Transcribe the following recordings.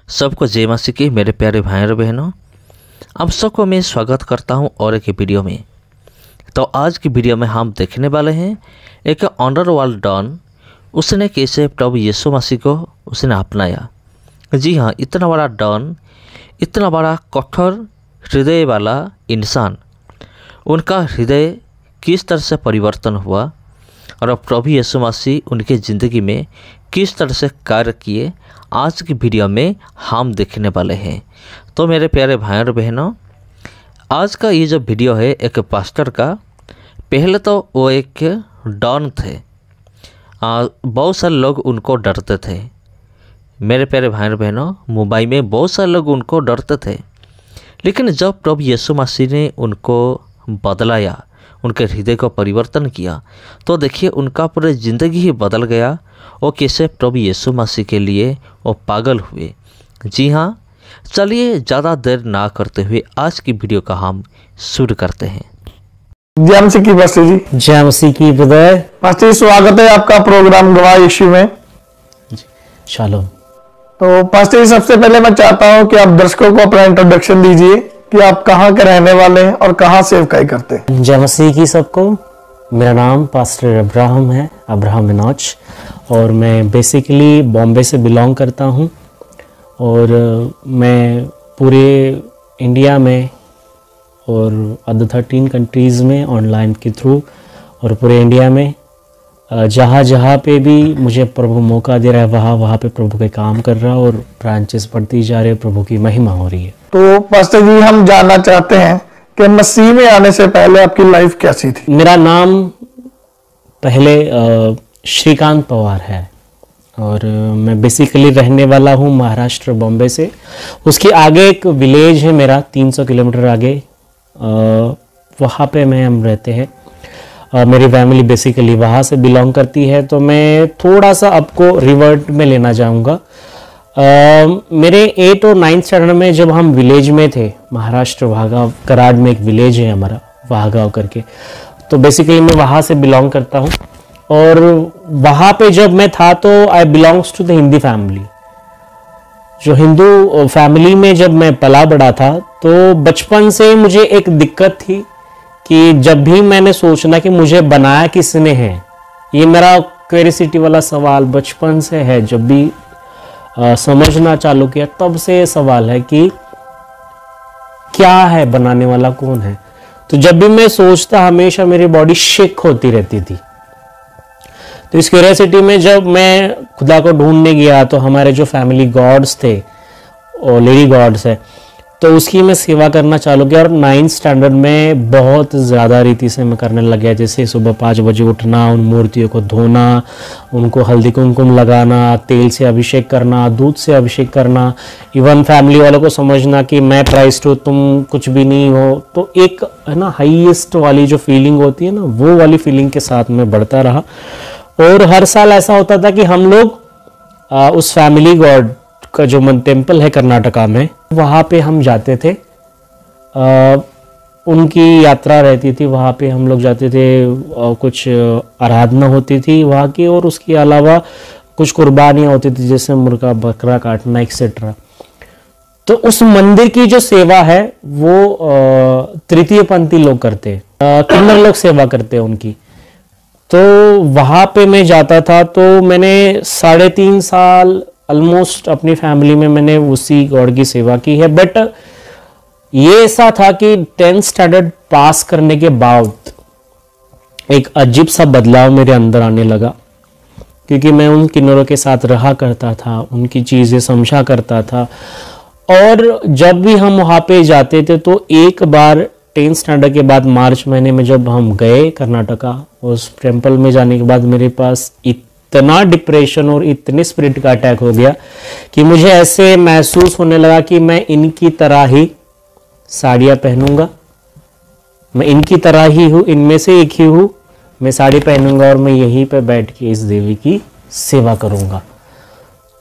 सबको जय मसीह की मेरे प्यारे भाई और बहनों, आप सबको मैं स्वागत करता हूं और एक वीडियो में। तो आज की वीडियो में हम देखने वाले हैं एक अंडरवर्ल्ड डॉन, उसने कैसे प्रभु यीशु मसीह को उसने अपनाया। जी हाँ, इतना बड़ा डॉन, इतना बड़ा कठोर हृदय वाला इंसान, उनका हृदय किस तरह से परिवर्तन हुआ और प्रभु यीशु मसीह उनके ज़िंदगी में किस तरह से कार्य किए, आज की वीडियो में हम देखने वाले हैं। तो मेरे प्यारे भाई और बहनों, आज का ये जो वीडियो है एक पास्टर का। पहले तो वो एक डॉन थे, बहुत सारे लोग उनको डरते थे। मेरे प्यारे भाई और बहनों, मुंबई में बहुत सारे लोग उनको डरते थे, लेकिन जब प्रभु यीशु मसीह ने उनको बदलाया, उनके हृदय को परिवर्तन किया, तो देखिए उनका पूरी ज़िंदगी ही बदल गया। वो कैसे प्रभु यीशु मसीह के लिए वो पागल हुए। जी हाँ, चलिए ज़्यादा देर ना करते हुए आज की वीडियो का हम शुरू करते हैं। जय मसीह की पास्टर जी। जय मसीह की ब्रदर। पास्टर जी, स्वागत है आपका प्रोग्राम गवाह यीशु में। शालोम। तो पास्टर जी, सबसे पहले मैं चाहता हूं कि आप दर्शकों को अपना इंट्रोडक्शन दीजिए कि आप कहाँ के रहने वाले हैं और कहाँ सेवकाई करते हैं। जय मसीह की सबको। मेरा नाम पास्टर अब्राहम है, अब्राहम मनोज, और मैं बेसिकली बॉम्बे से बिलोंग करता हूँ। और मैं पूरे इंडिया में और अदर 13 कंट्रीज़ में ऑनलाइन के थ्रू और पूरे इंडिया में जहाँ जहाँ पे भी मुझे प्रभु मौका दे रहा है वहाँ पे प्रभु के काम कर रहा है और ब्रांचेस बढ़ती जा रहे हैं, प्रभु की महिमा हो रही है। तो पास्टर जी, हम जानना चाहते हैं कि मसीह में आने से पहले आपकी लाइफ कैसी थी। मेरा नाम पहले श्रीकांत पवार है और मैं बेसिकली रहने वाला हूँ महाराष्ट्र बॉम्बे से। उसके आगे एक विलेज है मेरा 300 किलोमीटर आगे, वहाँ पे हम रहते हैं। मेरी फैमिली बेसिकली वहाँ से बिलोंग करती है। तो मैं थोड़ा सा आपको रिवर्ट में लेना चाहूँगा। मेरे 8 और 9 स्टैंडर्ड में जब हम विलेज में थे, महाराष्ट्र वाहगांव, कराड में एक विलेज है हमारा वाहगांव करके, तो बेसिकली मैं वहाँ से बिलोंग करता हूँ। और वहाँ पे जब मैं था तो I belongs to the Hindi family. जो हिंदू फैमिली में जब मैं पला बड़ा था, तो बचपन से मुझे एक दिक्कत थी कि जब भी मैंने सोचना कि मुझे बनाया किसने है, ये मेरा क्यूरियोसिटी वाला सवाल बचपन से है। जब भी समझना चालू किया तब से ये सवाल है कि क्या है, बनाने वाला कौन है। तो जब भी मैं सोचता, हमेशा मेरी बॉडी शेक होती रहती थी। तो इस क्यूरियोसिटी में जब मैं खुदा को ढूंढने गया, तो हमारे जो फैमिली गॉड्स थे और लेडी गॉड्स है, तो उसकी मैं सेवा करना चालू किया। और 9th स्टैंडर्ड में बहुत ज़्यादा रीति से मैं करने लग गया। जैसे सुबह 5 बजे उठना, उन मूर्तियों को धोना, उनको हल्दी कुमकुम लगाना, तेल से अभिषेक करना, दूध से अभिषेक करना, इवन फैमिली वालों को समझना कि मैं प्राइस्ड हूँ, तुम कुछ भी नहीं हो। तो एक है ना हाईएस्ट वाली जो फीलिंग होती है ना, वो वाली फीलिंग के साथ में बढ़ता रहा। और हर साल ऐसा होता था कि हम लोग उस फैमिली गॉड का जो मन टेम्पल है कर्नाटका में, वहाँ पे हम जाते थे। उनकी यात्रा रहती थी, वहाँ पे हम लोग जाते थे। कुछ आराधना होती थी वहाँ की, और उसके अलावा कुछ कुर्बानियाँ होती थी, जैसे मुर्गा बकरा काटना एक्सेट्रा। तो उस मंदिर की जो सेवा है वो तृतीय पंथी लोग करते, किन्नर लोग सेवा करते हैं उनकी। तो वहाँ पे मैं जाता था। तो मैंने 3.5 साल ऑलमोस्ट अपनी फैमिली में मैंने उसी गॉड की सेवा की है। बट ये ऐसा था कि 10th स्टैंडर्ड पास करने के बाद एक अजीब सा बदलाव मेरे अंदर आने लगा, क्योंकि मैं उन किन्नरों के साथ रहा करता था, उनकी चीज़ें समझा करता था। और जब भी हम वहाँ पे जाते थे, तो एक बार 10th स्टैंडर्ड के बाद मार्च महीने में जब हम गए कर्नाटका, उस टेम्पल में जाने के बाद मेरे पास इतना डिप्रेशन और इतने स्पिरिट का अटैक हो गया कि मुझे ऐसे महसूस होने लगा कि मैं इनकी तरह ही साड़ियाँ पहनूंगा, मैं इनकी तरह ही हूँ, इनमें से एक ही हूँ। मैं साड़ी पहनूंगा और मैं यहीं पे बैठ के इस देवी की सेवा करूंगा।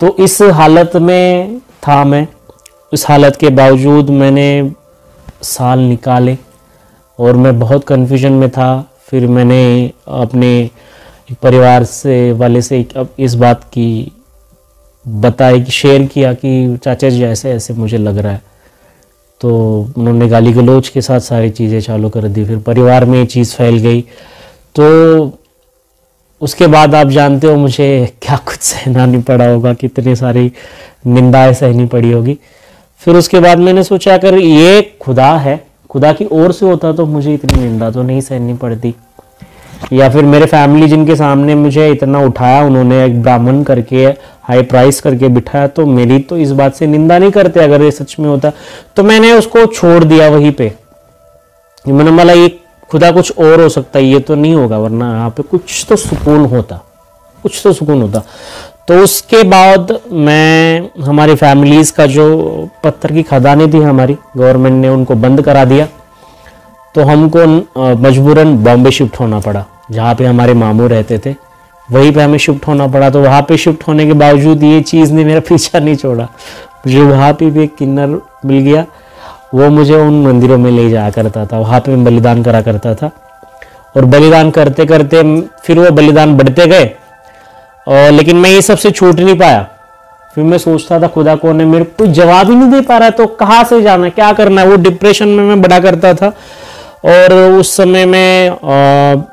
तो इस हालत में था मैं। इस हालत के बावजूद मैंने साल निकाले और मैं बहुत कन्फ्यूजन में था। फिर मैंने अपने परिवार से वाले से अब इस बात की बताया कि शेयर किया कि चाचा जी ऐसे ऐसे मुझे लग रहा है, तो उन्होंने गाली गलौज के साथ सारी चीज़ें चालू कर दी। फिर परिवार में ये चीज़ फैल गई, तो उसके बाद आप जानते हो मुझे क्या कुछ सहना नहीं पड़ा होगा, कितनी सारी निंदाएं सहनी पड़ी होगी। फिर उसके बाद मैंने सोचा अगर ये खुदा है, खुदा की ओर से होता तो मुझे इतनी निंदा तो नहीं सहनी पड़ती, या फिर मेरे फैमिली जिनके सामने मुझे इतना उठाया, उन्होंने एक ब्राह्मण करके हाई प्राइस करके बिठाया, तो मेरी तो इस बात से निंदा नहीं करते अगर ये सच में होता। तो मैंने उसको छोड़ दिया वहीं पे। मैंने बोला ये खुदा कुछ और हो सकता है, ये तो नहीं होगा, वरना यहाँ पे कुछ तो सुकून होता, कुछ तो सुकून होता। तो उसके बाद मैं, हमारी फैमिलीज का जो पत्थर की खदानें थी हमारी, गवर्नमेंट ने उनको बंद करा दिया, तो हमको मजबूरन बॉम्बे शिफ्ट होना पड़ा, जहाँ पे हमारे मामू रहते थे, वहीं पे हमें शिफ्ट होना पड़ा। तो वहाँ पे शिफ्ट होने के बावजूद ये चीज़ ने मेरा पीछा नहीं छोड़ा। मुझे वहाँ पे भी एक किन्नर मिल गया, वो मुझे उन मंदिरों में ले जाया करता था, वहाँ पे मैं बलिदान करा करता था। और बलिदान करते करते फिर वो बलिदान बढ़ते गए, और लेकिन मैं ये सबसे छूट नहीं पाया। फिर मैं सोचता था खुदा कौन है, मेरे को जवाब ही नहीं दे पा रहा है, तो कहाँ से जाना, क्या करना है। वो डिप्रेशन में मैं बड़ा करता था। और उस समय में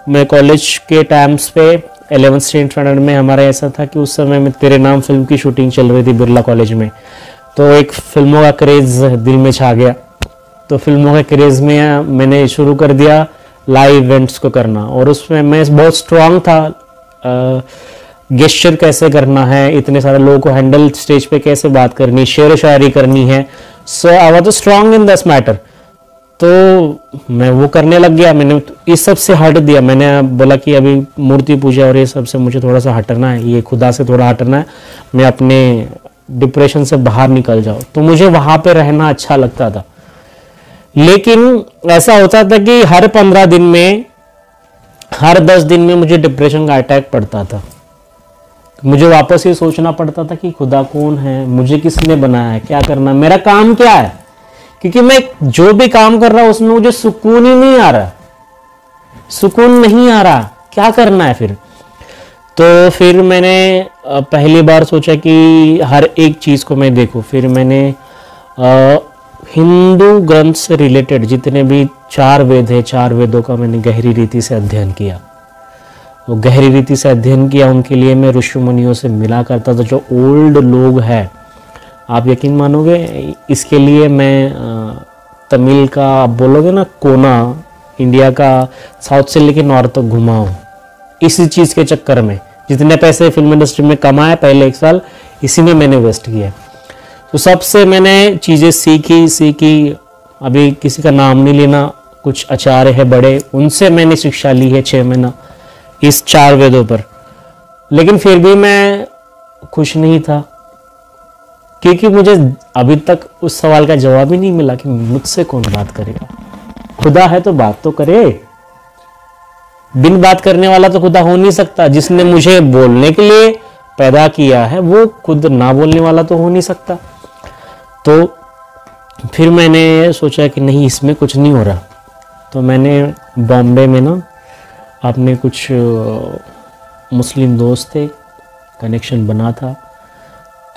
मैं कॉलेज के टाइम्स पे 11th स्टैंडर्ड में हमारा ऐसा था कि उस समय में तेरे नाम फिल्म की शूटिंग चल रही थी बिरला कॉलेज में, तो एक फिल्मों का क्रेज दिल में छा गया। तो फिल्मों के क्रेज में मैंने शुरू कर दिया लाइव इवेंट्स को करना, और उसमें मैं बहुत स्ट्रांग था। गेस्चर कैसे करना है, इतने सारे लोगों को हैंडल, स्टेज पे कैसे बात करनी, शेर शायरी करनी है, so I was strong in this matter. तो मैं वो करने लग गया, मैंने इस सब से हट दिया। मैंने बोला कि अभी मूर्ति पूजा और ये सब से मुझे थोड़ा सा हटना है, ये खुदा से थोड़ा हटना है, मैं अपने डिप्रेशन से बाहर निकल जाऊं। तो मुझे वहां पे रहना अच्छा लगता था, लेकिन ऐसा होता था कि हर 15 दिन में, हर 10 दिन में मुझे डिप्रेशन का अटैक पड़ता था। मुझे वापस ये सोचना पड़ता था कि खुदा कौन है, मुझे किसने बनाया है, क्या करना, मेरा काम क्या है, क्योंकि मैं जो भी काम कर रहा हूं उसमें मुझे सुकून ही नहीं आ रहा, सुकून नहीं आ रहा, क्या करना है फिर। तो फिर मैंने पहली बार सोचा कि हर एक चीज़ को मैं देखूं। फिर मैंने हिंदू ग्रंथ से रिलेटेड जितने भी 4 वेद है, 4 वेदों का मैंने गहरी रीति से अध्ययन किया। वो गहरी रीति से अध्ययन किया, उनके लिए मैं ऋषि मुनियों से मिला करता था, जो ओल्ड लोग हैं। आप यकीन मानोगे, इसके लिए मैं तमिल का, आप बोलोगे ना, कोना, इंडिया का साउथ से लेकर नॉर्थ तक घुमा हूँ इसी चीज़ के चक्कर में। जितने पैसे फिल्म इंडस्ट्री में कमाए पहले 1 साल, इसी में मैंने वेस्ट किया। तो सबसे मैंने चीज़ें सीखी। अभी किसी का नाम नहीं लेना, कुछ आचार्य है बड़े, उनसे मैंने शिक्षा ली है 6 महीना इस 4 वेदों पर। लेकिन फिर भी मैं खुश नहीं था, क्योंकि मुझे अभी तक उस सवाल का जवाब ही नहीं मिला कि मुझसे कौन बात करेगा। खुदा है तो बात तो करे, बिन बात करने वाला तो खुदा हो नहीं सकता। जिसने मुझे बोलने के लिए पैदा किया है वो खुद ना बोलने वाला तो हो नहीं सकता। तो फिर मैंने सोचा कि नहीं, इसमें कुछ नहीं हो रहा। तो मैंने बॉम्बे में ना अपने कुछ मुस्लिम दोस्त थे, कनेक्शन बना था,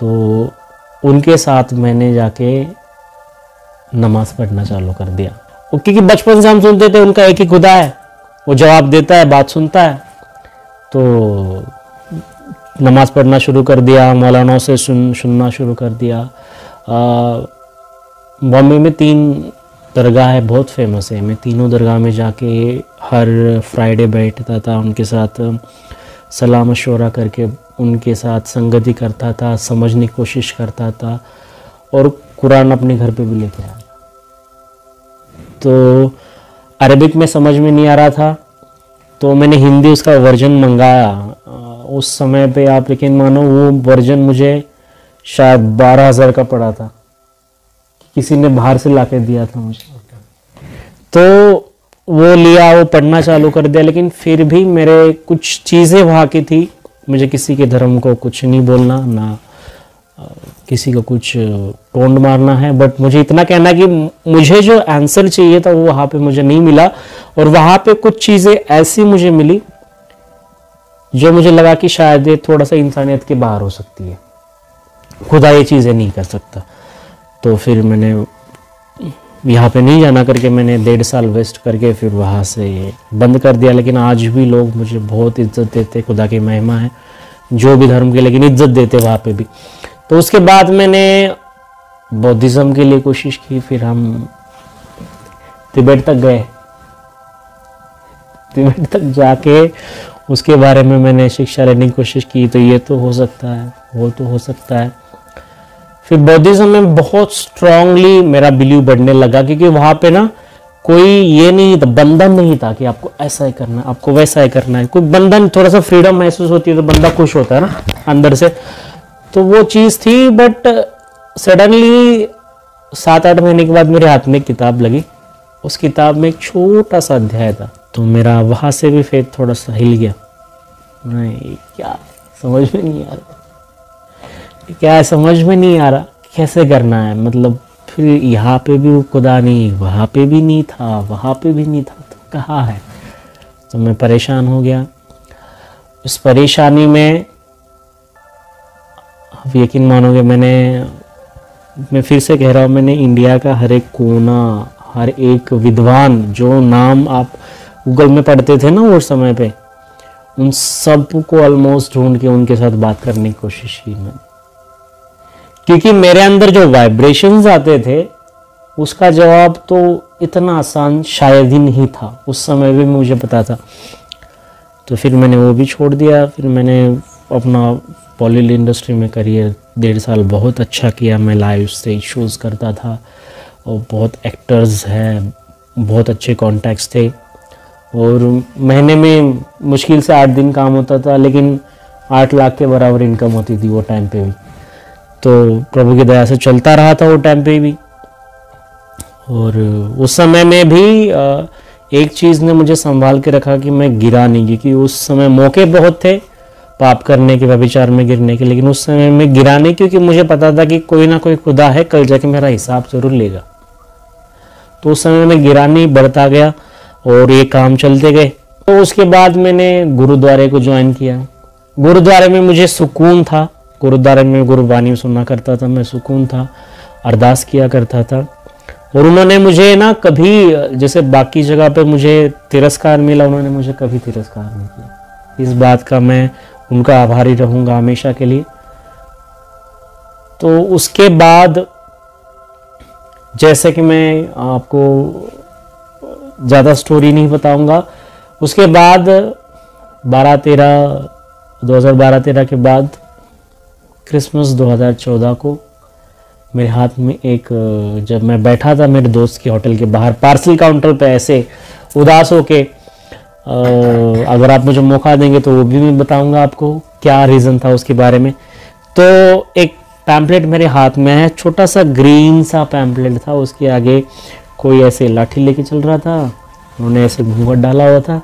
तो उनके साथ मैंने जाके नमाज पढ़ना चालू कर दिया। क्योंकि बचपन से हम सुनते थे उनका एक ही खुदा है, वो जवाब देता है, बात सुनता है। तो नमाज पढ़ना शुरू कर दिया, मौलानाओं से सुनना शुरू कर दिया। बॉम्बे में 3 दरगाह है, बहुत फेमस है। मैं तीनों दरगाह में जाके हर फ्राइडे बैठता था, उनके साथ सलाह मशवरा करके उनके साथ संगति करता था, समझने की कोशिश करता था, और कुरान अपने घर पे भी लेके आया। तो अरबिक में समझ में नहीं आ रहा था, तो मैंने हिंदी उसका वर्जन मंगाया। उस समय पे आप यकीन मानो वो वर्जन मुझे शायद 12,000 का पड़ा था, किसी ने बाहर से लाके दिया था मुझे। तो वो लिया, वो पढ़ना चालू कर दिया। लेकिन फिर भी मेरे कुछ चीज़ें वहाँ की थी। मुझे किसी के धर्म को कुछ नहीं बोलना, ना किसी को कुछ टोंड मारना है, बट मुझे इतना कहना कि मुझे जो आंसर चाहिए था वो वहाँ पे मुझे नहीं मिला। और वहाँ पे कुछ चीज़ें ऐसी मुझे मिली जो मुझे लगा कि शायद ये थोड़ा सा इंसानियत के बाहर हो सकती है। खुदा ये चीज़ें नहीं कर सकता। तो फिर मैंने यहाँ पे नहीं जाना करके मैंने 1.5 साल वेस्ट करके फिर वहाँ से बंद कर दिया। लेकिन आज भी लोग मुझे बहुत इज्जत देते, खुदा की महिमा है, जो भी धर्म के, लेकिन इज्जत देते वहाँ पे भी। तो उसके बाद मैंने बौद्धिज्म के लिए कोशिश की। फिर हम तिब्बत तक गए। तिब्बत तक जाके उसके बारे में मैंने शिक्षा लेने की कोशिश की। तो ये तो हो सकता है, वो तो हो सकता है। फिर बौद्धिज्म में बहुत स्ट्रांगली मेरा बिलीव बढ़ने लगा, क्योंकि वहाँ पे ना कोई ये नहीं था, बंधन नहीं था कि आपको ऐसा ही करना है, आपको वैसा ही करना है। कोई बंधन, थोड़ा सा फ्रीडम महसूस होती है तो बंदा खुश होता है ना अंदर से। तो वो चीज़ थी। बट सडनली 7-8 महीने के बाद मेरे हाथ में एक किताब लगी। उस किताब में एक छोटा सा अध्याय था। तो मेरा वहाँ से भी फेथ थोड़ा सा हिल गया। नहीं, क्या समझ में नहीं आ रहा, क्या समझ में नहीं आ रहा कैसे करना है। मतलब फिर यहाँ पे भी खुदा नहीं, वहाँ पे भी नहीं था, वहाँ पे भी नहीं था, तो कहाँ है। तो मैं परेशान हो गया। उस परेशानी में आप यकीन मानोगे, मैं फिर से कह रहा हूँ, मैंने इंडिया का हर एक कोना, हर एक विद्वान, जो नाम आप गूगल में पढ़ते थे ना उस समय पे, उन सब को ऑलमोस्ट ढूंढ के उनके साथ बात करने की कोशिश की मैंने। क्योंकि मेरे अंदर जो वाइब्रेशंस आते थे उसका जवाब तो इतना आसान शायद ही नहीं था। उस समय भी मुझे पता था। तो फिर मैंने वो भी छोड़ दिया। फिर मैंने अपना बॉलीवुड इंडस्ट्री में करियर 1.5 साल बहुत अच्छा किया। मैं लाइव स्टेज शोज़ करता था और बहुत एक्टर्स हैं, बहुत अच्छे कॉन्टैक्ट्स थे और महीने में मुश्किल से 8 दिन काम होता था, लेकिन 8 लाख के बराबर इनकम होती थी वो टाइम पे भी। तो प्रभु की दया से चलता रहा था वो टाइम पे भी। और उस समय में भी एक चीज़ ने मुझे संभाल के रखा कि मैं गिरा नहीं, क्योंकि उस समय मौके बहुत थे पाप करने के, व्यभिचार में गिरने के, लेकिन उस समय में गिरा नहीं, क्योंकि मुझे पता था कि कोई ना कोई खुदा है, कल जाके मेरा हिसाब जरूर लेगा। तो उस समय में गिरा नहीं, बढ़ता गया और ये काम चलते गए। तो उसके बाद मैंने गुरुद्वारे को ज्वाइन किया। गुरुद्वारे में मुझे सुकून था। गुरुद्वारे में गुरुबानी सुनना करता था मैं, सुकून था, अरदास किया करता था। और उन्होंने मुझे ना कभी, जैसे बाकी जगह पे मुझे तिरस्कार मिला, उन्होंने मुझे कभी तिरस्कार नहीं किया। इस बात का मैं उनका आभारी रहूँगा हमेशा के लिए। तो उसके बाद जैसे कि मैं आपको ज़्यादा स्टोरी नहीं बताऊंगा, उसके बाद 2012-13 के बाद क्रिसमस 2014 को मेरे हाथ में एक, जब मैं बैठा था मेरे दोस्त के होटल के बाहर पार्सल काउंटर पे ऐसे उदास होके, अगर आप मुझे मौका देंगे तो वो भी मैं बताऊंगा आपको क्या रीज़न था उसके बारे में। तो एक पैम्पलेट मेरे हाथ में है, छोटा सा ग्रीन सा पैम्पलेट था, उसके आगे कोई ऐसे लाठी लेके चल रहा था, उन्होंने ऐसे घूंघट डाला हुआ था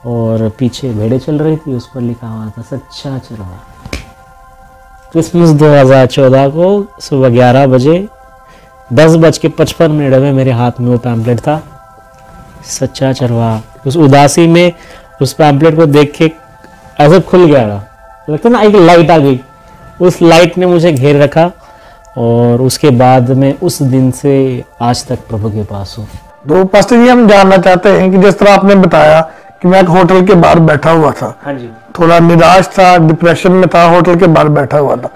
और पीछे भेड़ें चल रही थी, उस पर लिखा हुआ था सच्चा चरवाहा। क्रिसमस 2014 को सुबह 11 बजे 10:55 में मेरे हाथ में वो पैम्पलेट था, सच्चा चरवाहा। उस उदासी में उस पैम्पलेट को देख के ऐसे खुल गया था, लगता ना एक लाइट आ गई, उस लाइट ने मुझे घेर रखा। और उसके बाद मैं उस दिन से आज तक प्रभु के पास हूँ। तो पास्टर जी, हम जानना चाहते हैं कि जिस तरह आपने बताया कि मैं एक होटल के बाहर बैठा हुआ था, हाँ जी, थोड़ा निराश था, डिप्रेशन में था, होटल के बाहर बैठा हुआ था,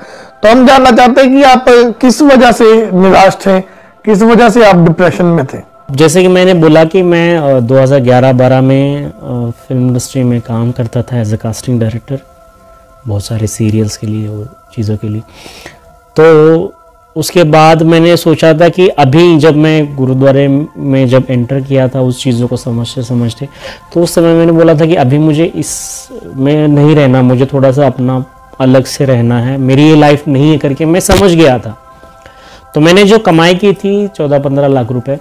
तो हम जानना चाहते हैं कि आप किस वजह से निराश थे, किस वजह से आप डिप्रेशन में थे। जैसे कि मैंने बोला कि मैं 2011-12 में फिल्म इंडस्ट्री में काम करता था एज ए कास्टिंग डायरेक्टर, बहुत सारे सीरियल्स के लिए और चीज़ों के लिए। तो उसके बाद मैंने सोचा था कि अभी जब मैं गुरुद्वारे में जब एंटर किया था उस चीज़ों को समझते, तो उस समय मैंने बोला था कि अभी मुझे इस में नहीं रहना, मुझे थोड़ा सा अपना अलग से रहना है, मेरी ये लाइफ नहीं है करके मैं समझ गया था। तो मैंने जो कमाई की थी 14-15 लाख रुपए,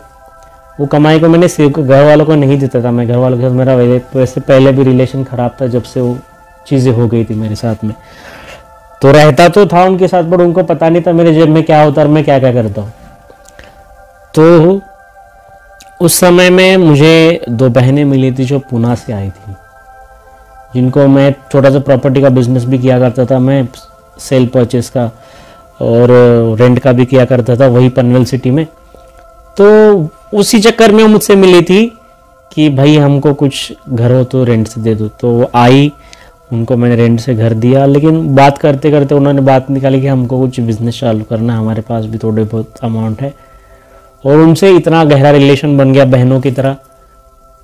वो कमाई को मैंने सिर्फ घर वालों को नहीं देता था। मैं घर वालों के साथ, मेरा वैसे पहले भी रिलेशन ख़राब था जब से वो चीज़ें हो गई थी मेरे साथ में, तो रहता तो था उनके साथ, पर उनको पता नहीं था मेरे जेब में क्या होता और मैं क्या क्या करता हूँ। तो उस समय में मुझे 2 बहनें मिली थी जो पुणे से आई थी, जिनको मैं छोटा सा प्रॉपर्टी का बिजनेस भी किया करता था, मैं सेल परचेस का और रेंट का भी किया करता था वही पनवेल सिटी में। तो उसी चक्कर में मुझसे मिली थी कि भाई हमको कुछ घर हो तो रेंट से दे दो। तो वो आई, उनको मैंने रेंट से घर दिया, लेकिन बात करते करते उन्होंने बात निकाली कि हमको कुछ बिजनेस चालू करना है, हमारे पास भी थोड़े बहुत अमाउंट है। और उनसे इतना गहरा रिलेशन बन गया बहनों की तरह।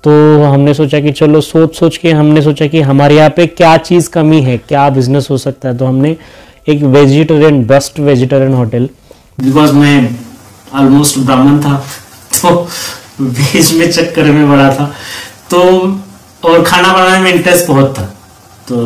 तो हमने सोचा कि चलो सोच के हमने सोचा कि हमारे यहाँ पे क्या चीज़ कमी है, क्या बिजनेस हो सकता है। तो हमने एक vegetarian, best vegetarian hotel, because मैं ऑलमोस्ट ब्राह्मण था तो वेज में चक्कर में बड़ा था, तो और खाना बनाने में इंटरेस्ट बहुत था। तो